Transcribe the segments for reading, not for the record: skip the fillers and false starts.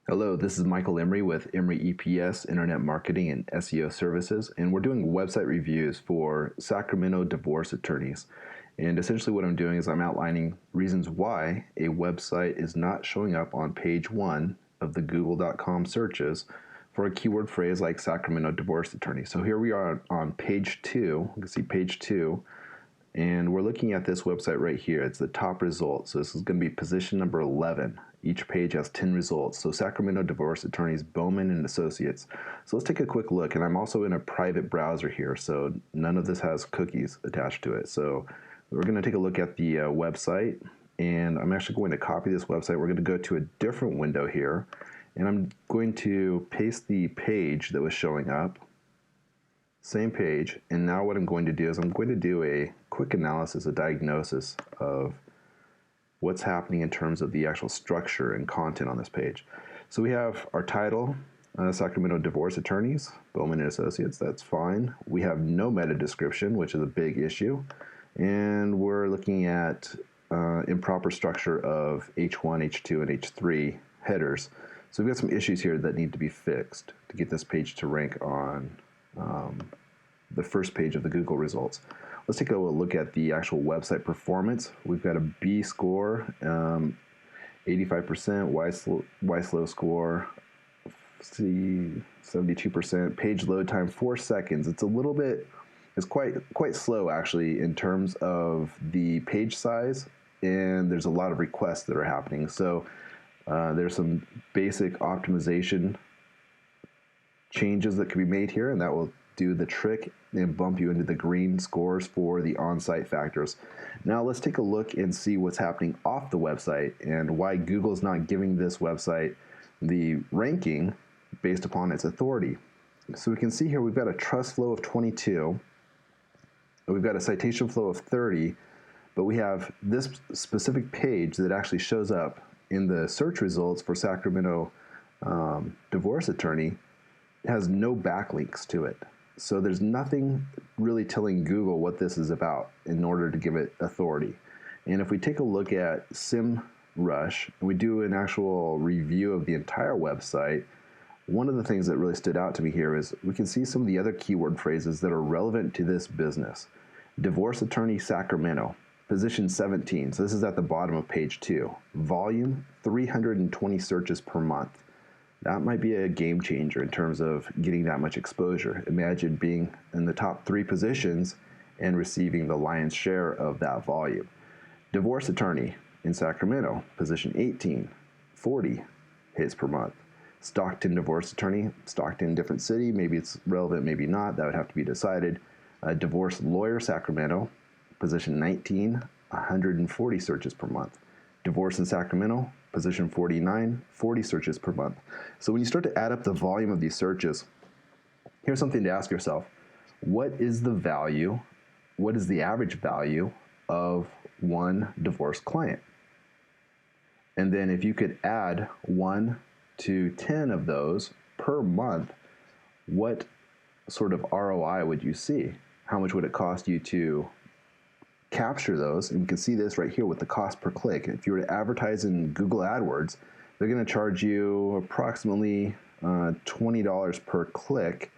Hello, this is Michael Emery with Emery EPS, Internet Marketing and SEO Services, and we're doing website reviews for Sacramento divorce attorneys. And essentially what I'm doing is I'm outlining reasons why a website is not showing up on page 1 of the google.com searches for a keyword phrase like Sacramento divorce attorney. So here we are on page 2, you can see page 2, and we're looking at this website right here. It's the top result. So this is going to be position number 11. Each page has 10 results. So Sacramento divorce attorneys, Bowman and Associates. So let's take a quick look. And I'm also in a private browser here, so none of this has cookies attached to it. So we're going to take a look at the website, and I'm actually going to copy this website. We're going to go to a different window here, and I'm going to paste the page that was showing up. Same page, and now what I'm going to do is I'm going to do a quick analysis, a diagnosis of what's happening in terms of the actual structure and content on this page. So we have our title, Sacramento divorce attorneys, Bowman and Associates, that's fine. We have no meta description, which is a big issue, and we're looking at improper structure of H1, H2, and H3 headers. So we've got some issues here that need to be fixed to get this page to rank on the first page of the Google results. Let's take a look at the actual website performance. We've got a B score, 85%, Y slow score, C 72%, page load time 4 seconds. It's a little bit, it's quite slow actually in terms of the page size, and there's a lot of requests that are happening. So there's some basic optimization changes that can be made here, and that will do the trick and bump you into the green scores for the on-site factors. Now let's take a look and see what's happening off the website and why Google's not giving this website the ranking based upon its authority. So we can see here we've got a trust flow of 22, we've got a citation flow of 30, but we have this specific page that actually shows up in the search results for Sacramento divorce attorney. It has no backlinks to it. So there's nothing really telling Google what this is about in order to give it authority. And if we take a look at SEMrush, and we do an actual review of the entire website, one of the things that really stood out to me here is we can see some of the other keyword phrases that are relevant to this business. Divorce attorney Sacramento, position 17. So this is at the bottom of page 2. Volume, 320 searches per month. That might be a game changer in terms of getting that much exposure. Imagine being in the top 3 positions and receiving the lion's share of that volume. Divorce attorney in Sacramento, position 18, 40 hits per month. Stockton divorce attorney, Stockton, different city, maybe it's relevant, maybe not, that would have to be decided. Divorce lawyer Sacramento, position 19, 140 searches per month. Divorce in Sacramento, position 49, 40 searches per month. So when you start to add up the volume of these searches, here's something to ask yourself. What is the value, what is the average value of one divorced client? And then if you could add 1 to 10 of those per month, what sort of ROI would you see? How much would it cost you to capture those? And you can see this right here with the cost per click. If you were to advertise in Google AdWords, they're going to charge you approximately $20 per click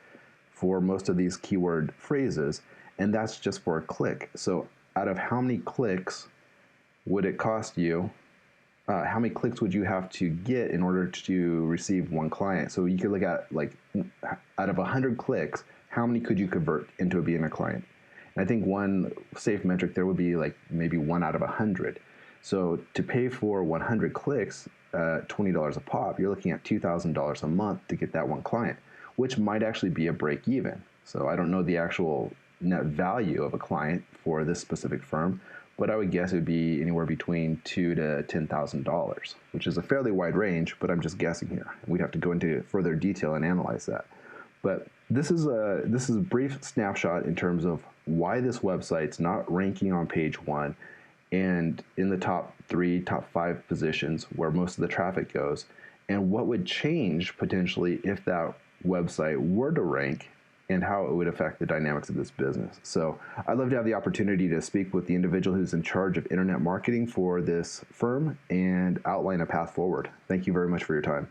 for most of these keyword phrases, and that's just for a click. So out of how many clicks would it cost you? How many clicks would you have to get in order to receive one client? So you could look at, like, out of 100 clicks, how many could you convert into being a client? I think one safe metric there would be like maybe 1 out of 100. So to pay for 100 clicks, $20 a pop, you're looking at $2,000 a month to get that one client, which might actually be a break even. So I don't know the actual net value of a client for this specific firm, but I would guess it would be anywhere between $2,000 to $10,000, which is a fairly wide range, but I'm just guessing here. We'd have to go into further detail and analyze that. But this is a brief snapshot in terms of why this website's not ranking on page 1 and in the top 3, top 5 positions where most of the traffic goes, and what would change potentially if that website were to rank and how it would affect the dynamics of this business. So I'd love to have the opportunity to speak with the individual who's in charge of internet marketing for this firm and outline a path forward. Thank you very much for your time.